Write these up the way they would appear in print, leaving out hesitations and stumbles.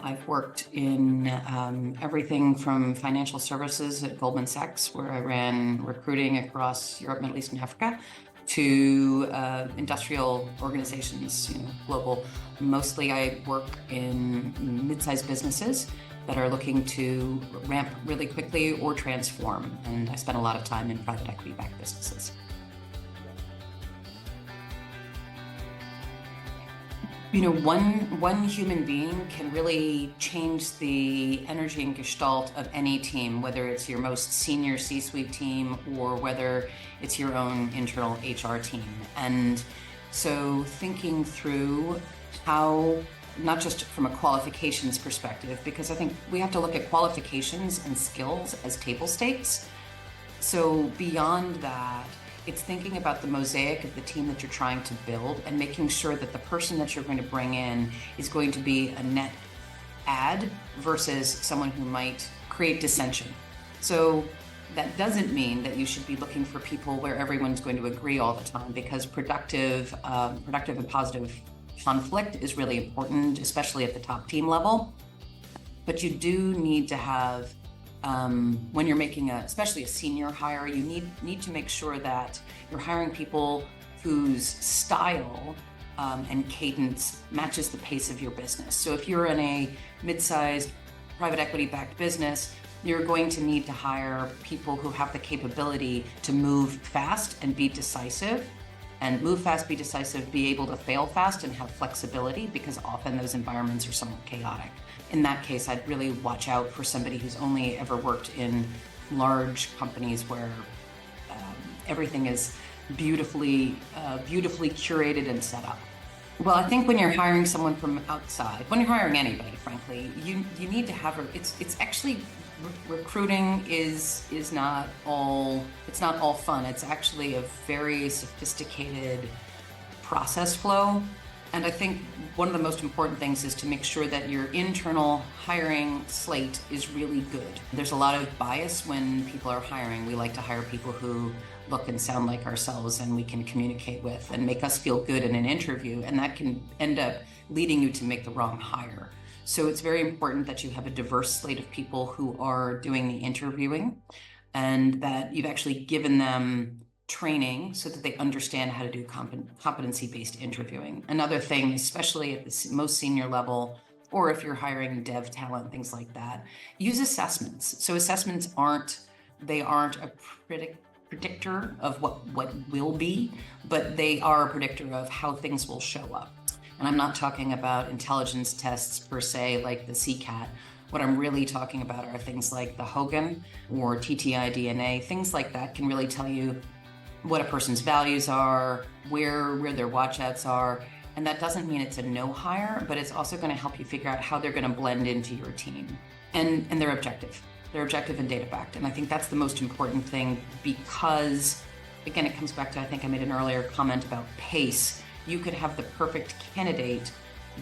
I've worked in everything from financial services at Goldman Sachs, where I ran recruiting across Europe, Middle East, and Africa, to industrial organizations, global. Mostly I work in mid-sized businesses that are looking to ramp really quickly or transform. And I spend a lot of time in private equity-backed businesses. One human being can really change the energy and gestalt of any team, whether it's your most senior C-suite team or whether it's your own internal HR team. And so thinking through how, not just from a qualifications perspective, because I think we have to look at qualifications and skills as table stakes. So beyond that, it's thinking about the mosaic of the team that you're trying to build and making sure that the person that you're going to bring in is going to be a net add versus someone who might create dissension. So that doesn't mean that you should be looking for people where everyone's going to agree all the time, because productive and positive conflict is really important, especially at the top team level. But you do need to have when you're making especially a senior hire, you need to make sure that you're hiring people whose style and cadence matches the pace of your business. So if you're in a mid-sized private equity-backed business, you're going to need to hire people who have the capability to move fast and be decisive. And move fast, be decisive, be able to fail fast and have flexibility, because often those environments are somewhat chaotic. In that case, I'd really watch out for somebody who's only ever worked in large companies where everything is beautifully curated and set up. Well, I think when you're hiring someone from outside, when you're hiring anybody, frankly, you need to have it's actually recruiting is not all fun. It's actually a very sophisticated process flow. And I think one of the most important things is to make sure that your internal hiring slate is really good. There's a lot of bias when people are hiring. We like to hire people who look and sound like ourselves and we can communicate with and make us feel good in an interview, and that can end up leading you to make the wrong hire. So it's very important that you have a diverse slate of people who are doing the interviewing, and that you've actually given them training so that they understand how to do competency-based interviewing. Another thing, especially at the most senior level, or if you're hiring dev talent, things like that, use assessments. So assessments aren't a predictor of what will be, but they are a predictor of how things will show up. And I'm not talking about intelligence tests per se, like the CCAT. What I'm really talking about are things like the Hogan or TTI DNA. Things like that can really tell you what a person's values are, where their watchouts are. And that doesn't mean it's a no hire, but it's also going to help you figure out how they're going to blend into your team. And they're objective. They're objective and data backed. And I think that's the most important thing, because, again, it comes back to, I think I made an earlier comment about pace. You could have the perfect candidate,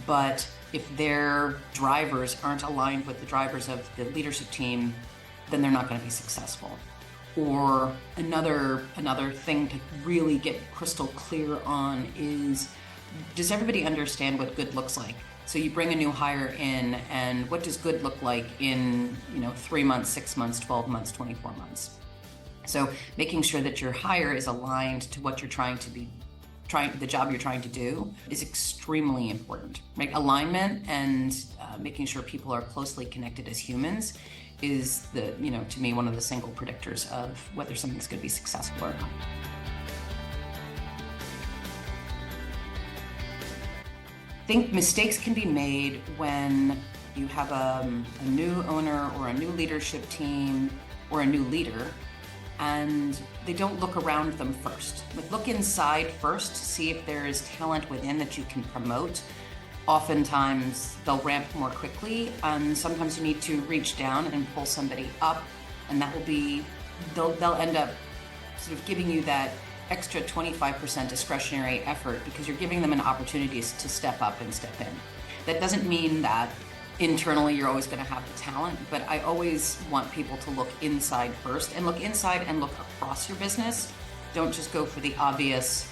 but if their drivers aren't aligned with the drivers of the leadership team, then they're not going to be successful. Or another thing to really get crystal clear on is, does everybody understand what good looks like? So you bring a new hire in, and what does good look like in 3 months, 6 months, 12 months, 24 months? So making sure that your hire is aligned to what you're the job you're trying to do is extremely important. Right? Alignment and making sure people are closely connected as humans is to me, one of the single predictors of whether something's going to be successful or not. I think mistakes can be made when you have a new owner or a new leadership team or a new leader, and they don't look around them first. Look inside first, see if there is talent within that you can promote. Oftentimes they'll ramp more quickly, and sometimes you need to reach down and pull somebody up, and that will be, they'll end up sort of giving you that extra 25% discretionary effort, because you're giving them an opportunity to step up and step in. That doesn't mean that internally you're always going to have the talent, but I always want people to look inside first, and look inside and look across your business. Don't just go for the obvious,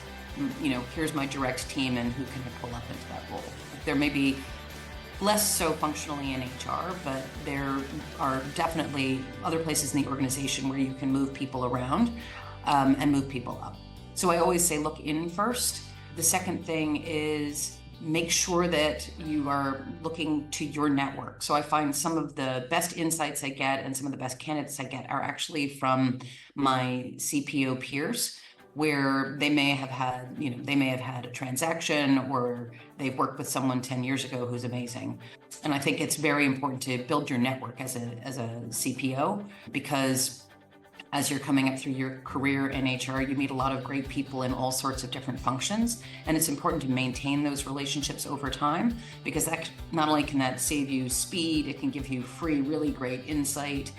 here's my direct team and who can I pull up into that role. There may be Less so functionally in HR, but there are definitely other places in the organization where you can move people around and move people up. So I always say look in first. The second thing is make sure that you are looking to your network. So I find some of the best insights I get and some of the best candidates I get are actually from my CPO peers, where they may have had, they may have had a transaction or they've worked with someone 10 years ago who's amazing. And I think it's very important to build your network as a CPO, because as you're coming up through your career in HR, you meet a lot of great people in all sorts of different functions. And it's important to maintain those relationships over time, because that not only can that save you speed, it can give you free, really great insight.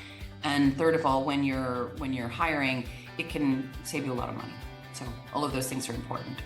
And third of all, when you're hiring, it can save you a lot of money. So all of those things are important.